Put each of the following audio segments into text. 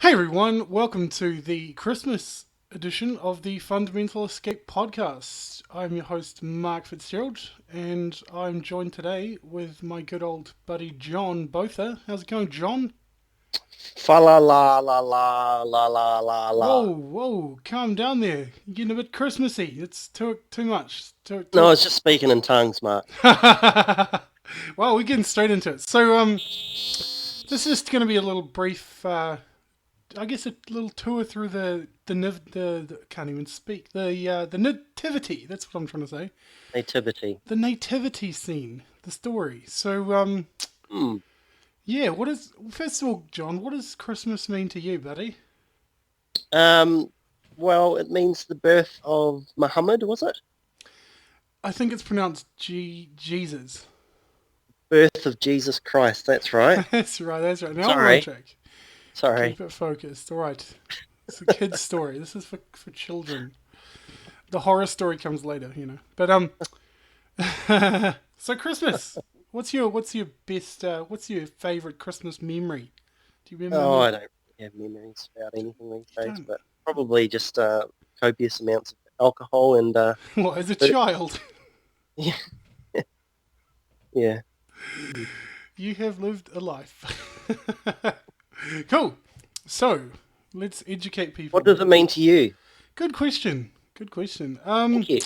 Hey everyone, welcome to the Christmas edition of the Fundamental Escape podcast. I'm your host, Mark Fitzgerald, and I'm joined today with my good old buddy John Botha. How's it going, John? Fa la la la la la la la Whoa, la. whoa, calm down there. You're getting a bit Christmassy. It's too much. No, I was just speaking in tongues, Mark. Well, we're getting straight into it. This is going to be a little brief. I guess a little tour through the can't even speak the nativity. That's what I'm trying to say. Nativity. The nativity scene, the story. Hmm. Yeah. What is first of all, John? What does Christmas mean to you, buddy? Um. Well, it means the birth of Muhammad, was it? I think it's pronounced Jesus. Birth of Jesus Christ. That's right. That's right. That's right. Now we're on Sorry. track. Sorry. Keep it focused. All right. It's a kid's story. This is for children. The horror story comes later, you know. So Christmas. What's your best what's your favorite Christmas memory? Do you remember Oh, any? I don't really have memories about anything these You days, don't. but probably just copious amounts of alcohol and What, as a but child? yeah, yeah. You have lived a life. Cool. So let's educate people a What does bit. it mean to you? Good question. Good question. Thank you.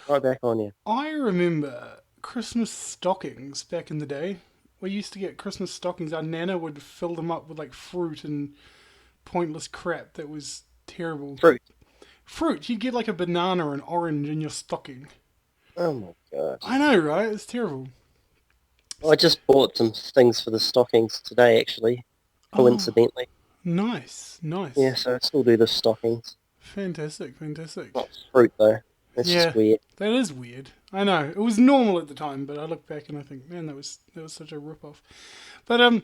Right back on you. I remember Christmas stockings back in the day. We used to get Christmas stockings. Our nana would fill them up with like fruit and pointless crap that was terrible. Fruit. Fruit, you'd get like a banana or an orange in your stocking. Oh my God. I know, right? It's terrible. I just bought some things for the stockings today, actually, Oh, coincidentally. nice, Yeah, nice. so I still do the stockings. Fantastic, fantastic. Not fruit, though. That's just Yeah, weird. that is weird. I know. It was normal at the time, but I look back and I think, man, that was such a rip off. But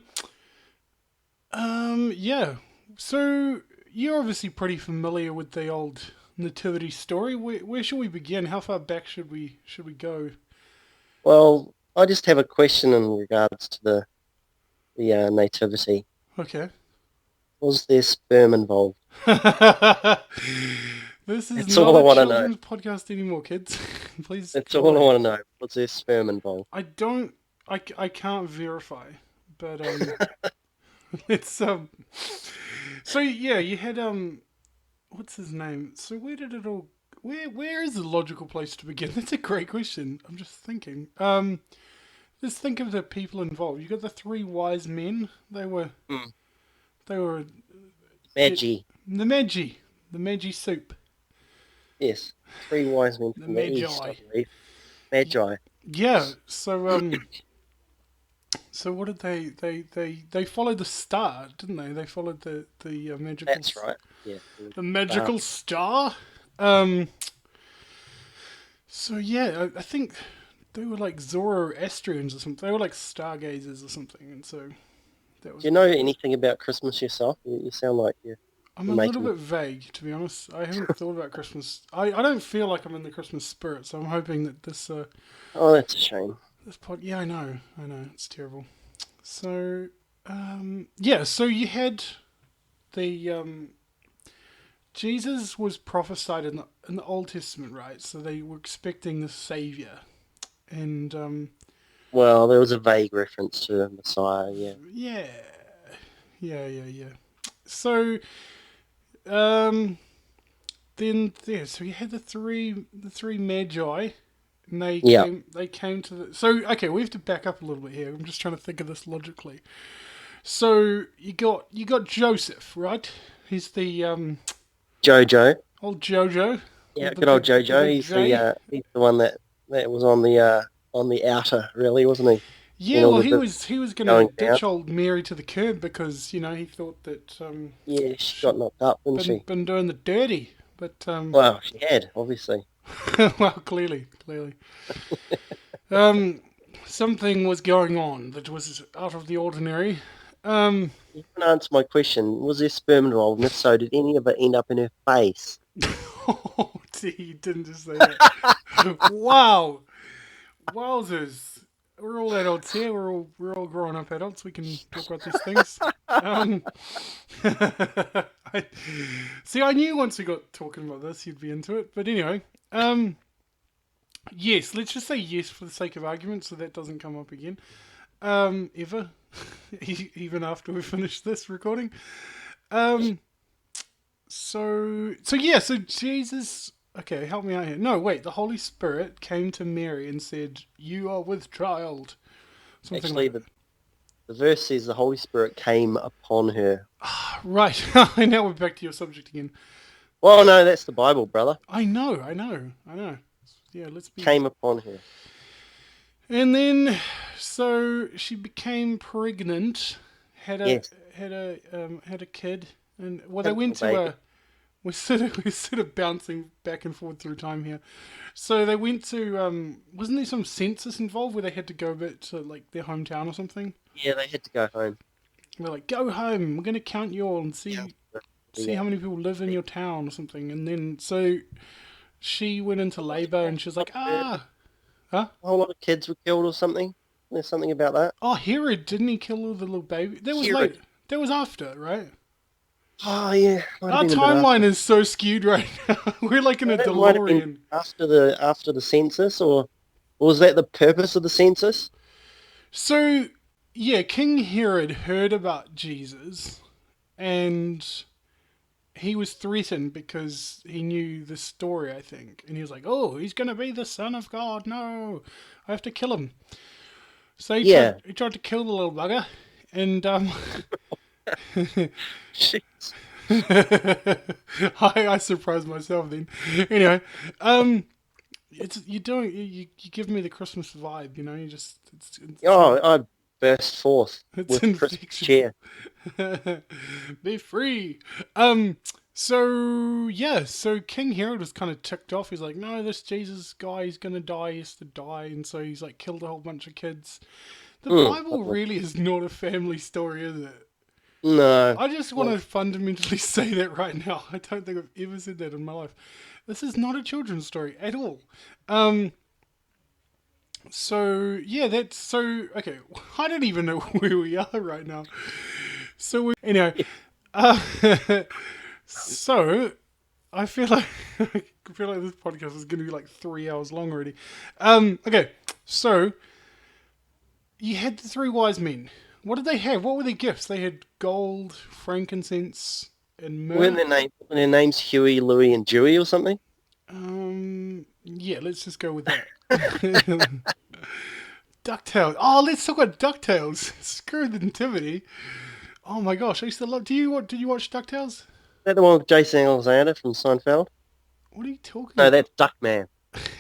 yeah. So you're obviously pretty familiar with the old nativity story. Where should we begin? How far back should we go? Well, I just have a question in regards to the nativity. Okay. Was there sperm involved? This is That's not all I a want to know. children's podcast anymore, kids. Please That's go all I away. want to know. Was there sperm involved? I don't. I can't verify, but it's So yeah, you had what's his name? So where did it all? Where is the logical place to begin? That's a great question. I'm just thinking. Let's think of the people involved. You got the three wise men. Hmm. They were it, Magi. the Magi soup, Yes. Three wise men the from the east, I Magi. believe. Magi. Yeah. So what did they followed the star, didn't they? They followed the That's right. Yeah. the Star. magical star. Um. So yeah, I think they were like Zoroastrians or something. They were like stargazers or something, and so that Do was you know anything about Christmas yourself? You sound like I'm you're a little making. bit vague, to be honest. I haven't thought about Christmas. I don't feel like I'm in the Christmas spirit, so I'm hoping that Oh, that's a shame. this pod. Yeah, I know, it's terrible. So, yeah, so you had the Jesus was prophesied in the Old Testament, right? So they were expecting the Savior, and Well, there was a vague reference to Messiah, yeah. yeah, yeah. So, um, then yeah, so you had the three magi, and they Yeah. came to the. So okay, we have to back up a little bit here. I'm just trying to think of this logically. So you got Joseph, right? He's the Jojo. old Jojo Yeah, with good old the Jojo. big J. He's the one that was on the outer, really, wasn't he? In Yeah, all well the he was gonna going down. ditch old Mary to the curb because he thought that Yeah, she got she'd knocked up, didn't been she? been doing the dirty, but Well, she had, obviously. well clearly um something was going on that was out of the ordinary. Um, You can answer my question. Was there sperm involved? And if so, did any of it end up in her face? oh, gee, you didn't just say that. Wow, wowzers. we're all adults here. We're all grown up adults. We can talk about these things. Um, I, see, I knew once we got talking about this, you'd be into it. But anyway, yes, let's just say yes for the sake of argument, so that doesn't come up again. Ever, even after we finish this recording. Um, so Jesus. Okay, help me out here. No, wait. The Holy Spirit came to Mary and said, "You are with child." Something Actually, like that. the verse says the Holy Spirit came upon her. Right. Now we're back to your subject again. Well, no, that's the Bible, brother. I know. Yeah, let's be. Came upon her. And then, so she became pregnant, had a Yes, had a kid, and well, they had a went little to baby. a. We're sort of bouncing back and forth through time here. So they went to wasn't there some census involved where they had to go back to like their hometown or something? Yeah, they had to go home. They're like, go home. We're gonna count you all and Yeah, see yeah. how many people live in your town or something. And then so she went into labor and she was like, huh? A whole lot of kids were killed or something. There's something about that. Oh, Herod, didn't he kill all the little baby? That was late. Herod. That was after, right? Oh yeah, might have Our been a bit timeline after. is so skewed right now. We're like in a That might have been DeLorean. after the census, or was that the purpose of the census? So, yeah, King Herod heard about Jesus and he was threatened because he knew the story, I think. And he was like, oh, he's going to be the Son of God. No, I have to kill him. So Yeah. he tried to kill the little bugger. And Jeez. I surprised myself then. Anyway, you give me the Christmas vibe, you know. You just Oh, I burst forth it's with Christmas infectious. cheer. Be free. So yeah, so King Herod was kind of ticked off. He's like, no, this Jesus guy, he's gonna die. He has to die, and so he's like killed a whole bunch of kids. The Bible Oh, really is not a family story, is it? no. I just want to fundamentally say that right now. I don't think I've ever said that in my life. This is not a children's story at all. Um, so yeah, that's so okay. I don't even know where we are right now. So anyway, uh, so I feel like I feel like this podcast is going to be like 3 hours long already. Okay, so you had the three wise men. What did they have? What were their gifts? They had gold, frankincense, and Weren't myrrh. their names Huey, Louie, and Dewey or something? Yeah, let's just go with that. DuckTales. Oh, let's talk about DuckTales. Screw the nativity. Oh my gosh, I used to love. Did you watch DuckTales? Is that the one with Jason Alexander from Seinfeld? What are you talking No, about? that's Duckman.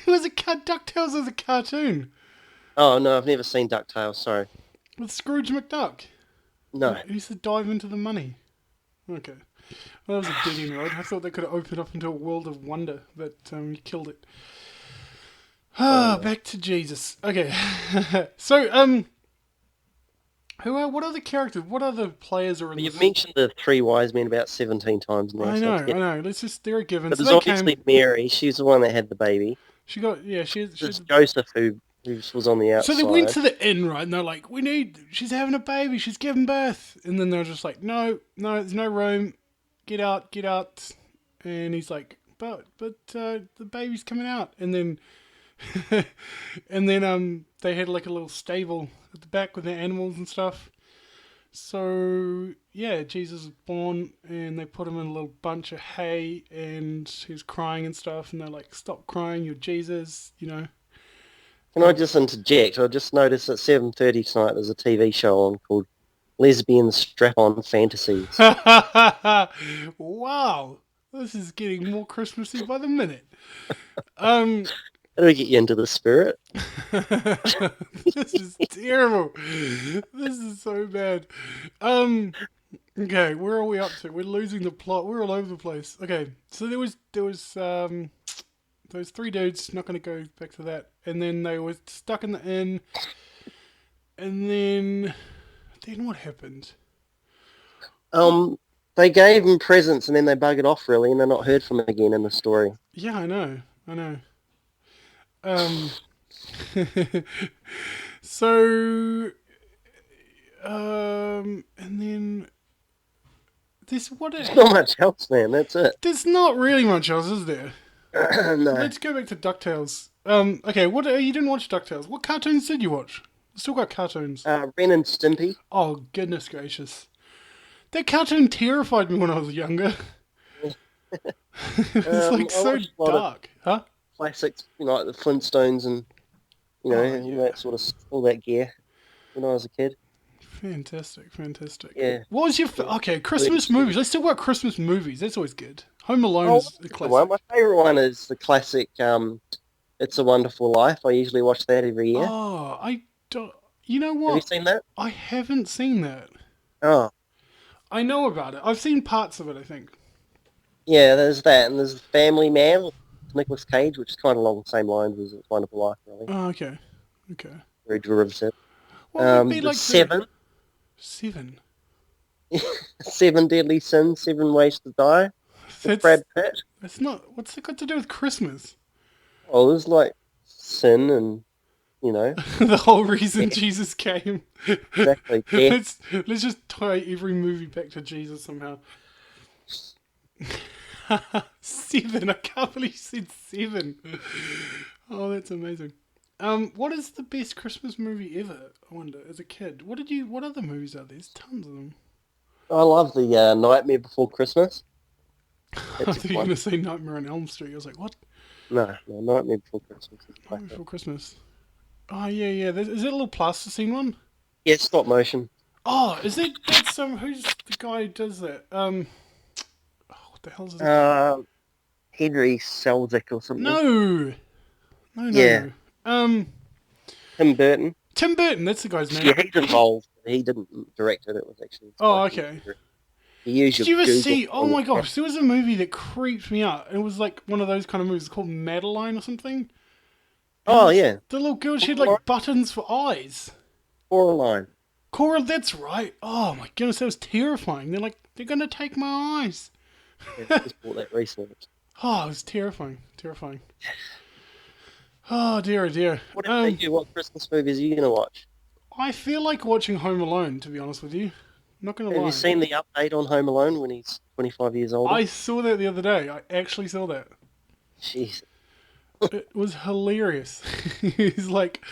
It was a DuckTales was a cartoon Oh no, I've never seen DuckTales. Sorry. with Scrooge McDuck. No. He used to dive into the money. Okay. Well, that was a dead end road. I thought they could have opened up into a world of wonder, but you killed it. Oh Ah, no. back to Jesus. Okay. So, what other characters? What other players are in Well, you've this? mentioned the three wise men about 17 times now, I so know, it's I getting... know. They're a given. But So there's they obviously came. Mary. She's the one that had the baby. She got, yeah, she. There's Joseph who was on the So they went outside. to the inn, right? And they're like, she's having a baby. She's giving birth. And then they're just like, no, there's no room. Get out, get out. And he's like, but the baby's coming out. And then, they had like a little stable at the back with their animals and stuff. So yeah, Jesus was born, and they put him in a little bunch of hay, and he was crying and stuff. And they're like, "Stop crying, you're Jesus," you know. Can I just interject? I just noticed at 7:30 tonight there's a TV show on called Lesbian Strap-On Fantasies. Wow, this is getting more Christmassy by the minute. Um, That'll get you into the spirit. this is terrible. This is so bad. Um, okay, where are we up to? We're losing the plot. We're all over the place. Okay, so there was those three dudes. Not going to go back to that. And then they were stuck in the inn. And then what happened? They gave him presents and then they buggered off really, and they're not heard from again in the story. Yeah, I know. Um, So, and then there's what? There's not much else, man. That's it. There's not really much else, is there? No. Let's go back to DuckTales. Okay, what you didn't watch DuckTales? What cartoons did you watch? Let's talk about cartoons. Ren and Stimpy. Oh goodness gracious, that cartoon terrified me when I was younger. It's like I so watched a lot of dark, huh? classics, like the Flintstones and Oh all yeah, that sort of all that gear when I was a kid. fantastic, fantastic. Yeah. What was your Yeah. okay Really Christmas sweet. movies? Let's talk about Christmas movies. That's always good. Home Alone Oh, is a that's a good one. classic. My favourite one is the classic It's a Wonderful Life. I usually watch that every year. Oh, I don't. You know Have you what? seen that? I haven't seen that. Oh, I know about it. I've seen parts of it. I think. yeah, there's that. And there's The Family Man with Nicolas Cage, which is kind of along the same lines as It's a Wonderful Life, really. Oh, okay, okay. Very derivative. What would be The like the Seven, seven? Seven Deadly Sins, Seven Ways to Die with That's Brad Pitt. that's not. What's it got to do with Christmas? Oh, there's like sin and, you know, The whole reason death. Jesus came. Exactly, death. Let's just tie every movie back to Jesus somehow. Seven. I can't believe you said seven. Oh, that's amazing. What is the best Christmas movie ever? I wonder. As a kid, what did you? What other movies are there? There's tons of them. I love the Nightmare Before Christmas. I That's a thought good you were one. gonna say Nightmare on Elm Street. I was like, what? No, no, Nightmare Before Christmas is a Nightmare classic. Before Christmas. Oh yeah, yeah. Is it a little plasticine one? Yeah, stop motion. Oh, is it? That's who's the guy who does that? Oh, what the hell's his name? Uh, Henry Selznick or something. No, no, no, Yeah, no. Tim Burton. Tim Burton. That's the guy's name. Yeah, he's involved. He didn't direct it. It was actually Oh, Spike Lee. okay. You use Did your you ever Google. see? Oh my gosh, there was a movie that creeped me out. It was like one of those kind of movies called Madeline or something. And Oh yeah, the little girl, she had Coraline. like buttons for eyes. Coraline. Cora, that's right. Oh my goodness, that was terrifying. They're gonna take my eyes. Yeah, just bought that recently. Oh, it was terrifying, terrifying. Oh dear, oh dear. What about you? What Christmas movies are you gonna watch? I feel like watching Home Alone, to be honest with you. Not gonna Have you lie. seen the update on Home Alone when he's 25 years older? I saw that the other day. I actually saw that. Jeez. It was hilarious. He's like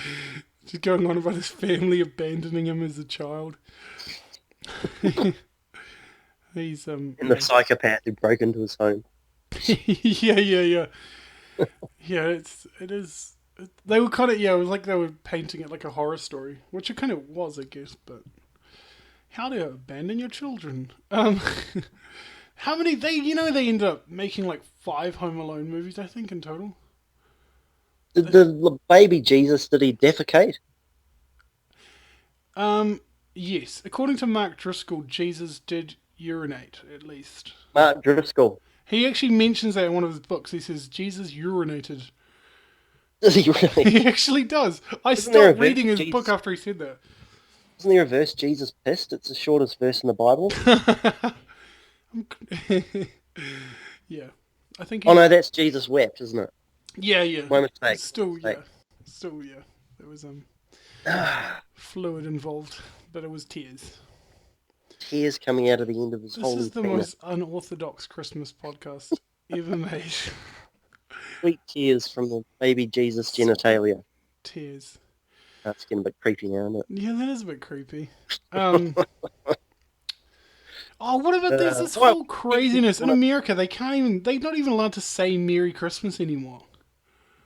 just going on about his family abandoning him as a child. He's And the psychopath who broke into his home. yeah, yeah, yeah. Yeah, it is. They were kind of it was like they were painting it like a horror story, which it kind of was, I guess. But how to abandon your children? How many they ended up making like 5 Home Alone movies, I think, in total. Did the baby Jesus, did he defecate? Yes, according to Mark Driscoll, Jesus did urinate at least. Mark Driscoll. He actually mentions that in one of his books. He says Jesus urinated. Does he really? He actually does. I Isn't there a stopped verse, reading his Jesus? book after he said that. Isn't there a verse, Jesus pissed? It's the shortest verse in the Bible. Yeah, I think. Oh no, that's Jesus wept, isn't it? Yeah, yeah. My mistake. Still, Mistake. yeah. Still, yeah. There was fluid involved, but it was tears. Tears coming out of the end of his This holy is the finger. most unorthodox Christmas podcast ever made. Sweet tears from the baby Jesus genitalia. Tears. That's getting a bit creepy now, isn't it? Yeah, that is a bit creepy. Oh, what about there's this Well, whole craziness in America? They're not even allowed to say Merry Christmas anymore.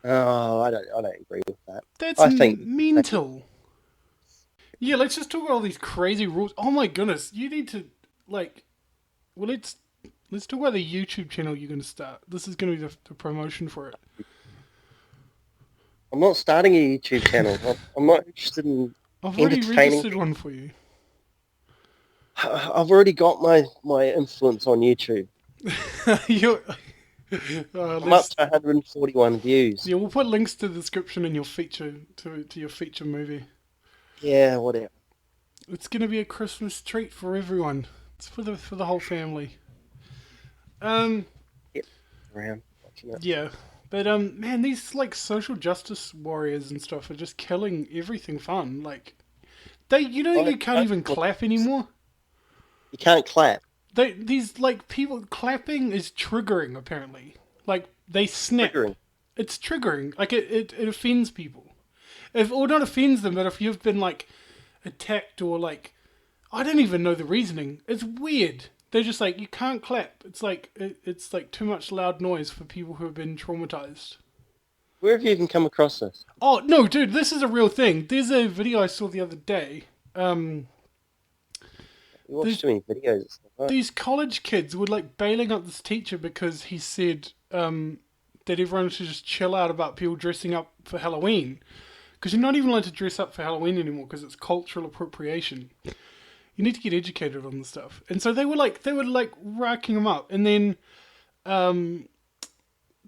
Oh, I don't agree with that. That's I think mental. Yeah, let's just talk about all these crazy rules. Oh my goodness, you need to well, let's talk about the YouTube channel you're going to start. This is going to be the promotion for it. I'm not starting a YouTube channel. I'm not interested in I've already entertaining. registered one for you. I've already got my influence on YouTube. You're, I'm up to 141 views. yeah, we'll put links to the description in your feature to your feature movie. Yeah, whatever. It's gonna be a Christmas treat for everyone. It's for the whole family. Around watching it. Yeah, But man, these like social justice warriors and stuff are just killing everything fun. Like you can't even clap anymore. You can't clap. These like people clapping is triggering apparently. Like they snap. Triggering. It's triggering. Like it offends people. If or not offends them, but if you've been like attacked or like I don't even know the reasoning. It's weird. They're just like you can't clap. It's like too much loud noise for people who have been traumatized. Where have you even come across this? Oh no, dude, this is a real thing. There's a video I saw the other day. Um, You watch too many videos and stuff, right? these college kids were like bailing up this teacher because he said that everyone should just chill out about people dressing up for Halloween. Because you're not even allowed to dress up for Halloween anymore because it's cultural appropriation. You need to get educated on this stuff. And so they were like racking them up, and then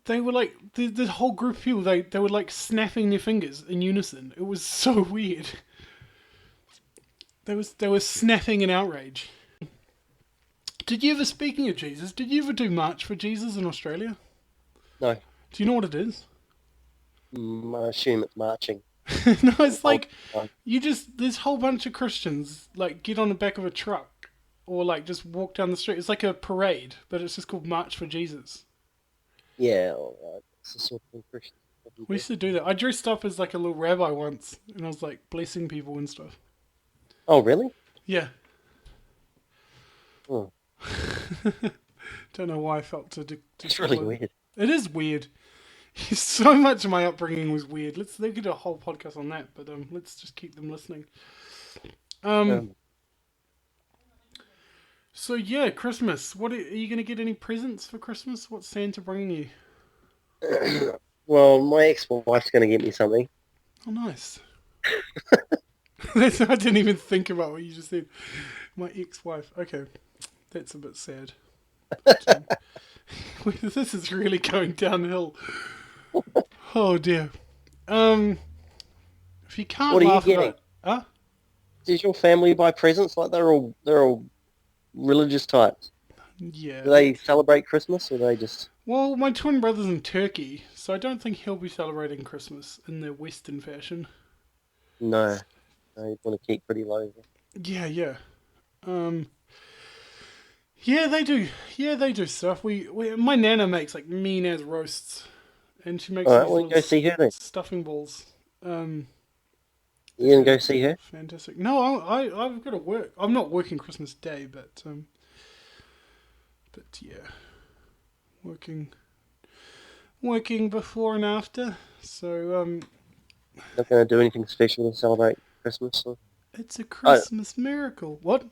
they were like the whole group of people. They were like snapping their fingers in unison. It was so weird. They were snapping in outrage. Did you ever, speaking of Jesus, did you ever do March for Jesus in Australia? No. Do you know what it is? I assume it's marching. No, it's like Oh, there's a whole bunch of Christians like get on the back of a truck or like just walk down the street. It's like a parade, but it's just called March for Jesus. yeah, all right. It's the sort of thing Christians probably We do. used to do that. I dressed up as like a little rabbi once, and I was like blessing people and stuff. Oh, really? Yeah, Oh, don't know why I felt to it's really follow. weird. It is weird. So much of my upbringing was weird. Let's get a whole podcast on that, but let's just keep them listening. Um, Um, so yeah, Christmas. What are you gonna get? Any presents for Christmas? What's Santa bringing you? well, my ex-wife's going to get me something. Oh, nice. I didn't even think about what you just said. My ex-wife. Okay, that's a bit sad. This is really going downhill. Oh dear. Um, if you can't What are you laugh getting? about, huh? Does your family buy presents? Like they're all religious types. Yeah. Do they celebrate Christmas or they just Well, my twin brother's in Turkey, so I don't think he'll be celebrating Christmas in the Western fashion. no? They want to keep pretty low. Yeah, yeah. Um, yeah, they do. Yeah, they do stuff. My nana makes like mean as roasts, and she makes All right, these well, little go see her then. stuffing balls. You gonna go see her? Fantastic. No, I've got to work. I'm not working Christmas Day, but yeah, working before and after. So Not gonna do anything special to celebrate Christmas? Or... it's a Oh, Christmas miracle. What?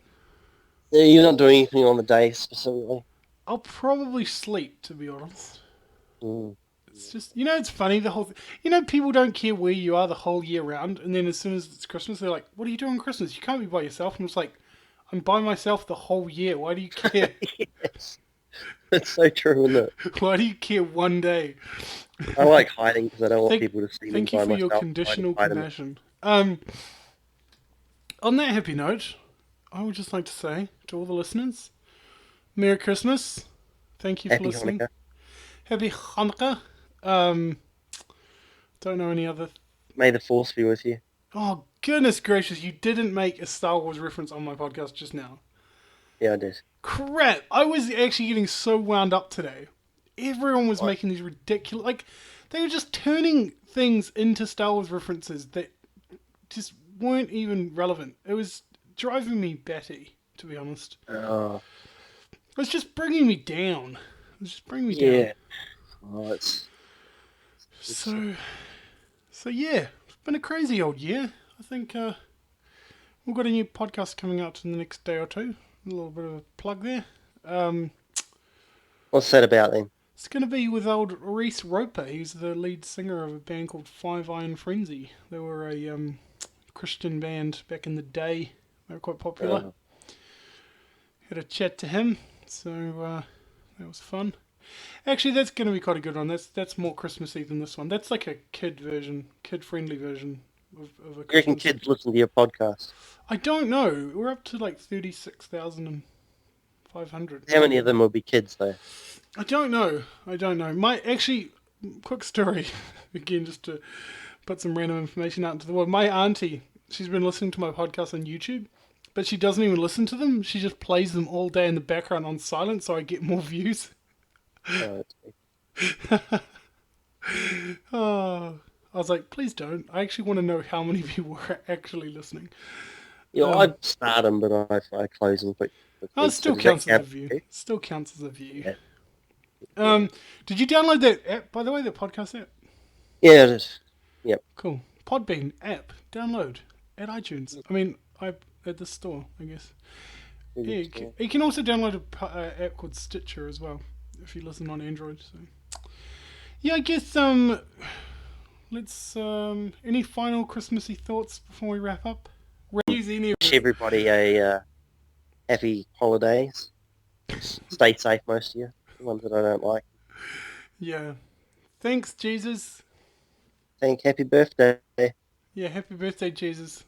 you're not doing anything on the day specifically. I'll probably sleep, to be honest. Mm. It's just, it's funny, people don't care where you are the whole year round, and then as soon as it's Christmas, they're like, what are you doing on Christmas? You can't be by yourself. And it's like, I'm by myself the whole year. Why do you care? Yes, that's so true, isn't it? Why do you care one day? I like hiding because I don't want Thank, people to see me thank you by for your myself. conditional Hide them. compassion. On that happy note, I would just like to say to all the listeners, Merry Christmas. Thank you for Happy listening. Hanukkah. Happy Hanukkah. Um, don't know any other. May the force be with you. Oh, goodness gracious, you didn't make a Star Wars reference on my podcast just now. Yeah, I did. Crap, I was actually getting so wound up today. Everyone was What? making these ridiculous... Like, they were just turning things into Star Wars references that just weren't even relevant. It was driving me batty, to be honest. Oh, It was just bringing me down. It was just bringing me yeah. down. Oh, it's So yeah, it's been a crazy old year. I think we've got a new podcast coming out in the next day or two. A little bit of a plug there. what's that about then? It's going to be with old Reese Roper. He's the lead singer of a band called Five Iron Frenzy. They were a Christian band back in the day. They were quite popular. Oh, Had a chat to him, so that was fun. Actually, that's going to be quite a good one. That's more Christmassy than this one. That's like a kid-friendly version of a you reckon Christmas. kids listen to your podcast? I don't know. We're up to like 36,500. How many of them will be kids though? I don't know. My actually, quick story again, just to put some random information out into the world. My auntie, she's been listening to my podcast on YouTube, but she doesn't even listen to them. She just plays them all day in the background on silent, so I get more views. Oh, Oh, I was like, please don't. I actually want to know how many people are actually listening. yeah, Um, I start them, but I close them oh, it quickly. So still does that counts as a count? view. Too? Still counts as a view. Yeah, yeah, Um, did you download that app, by the way, that podcast app? yeah. It is. Yep. Cool. Podbean app. Download at iTunes. I mean, at the store, I guess. Yeah, Google Store. you can also download a app called Stitcher as well if you listen on Android. So yeah, I guess let's any final Christmassy thoughts before we wrap up? Use any of Wish this. everybody a happy holidays. Stay safe, most of you. The ones that I don't like. Yeah. Thanks, Jesus. Happy birthday. Yeah, happy birthday, Jesus.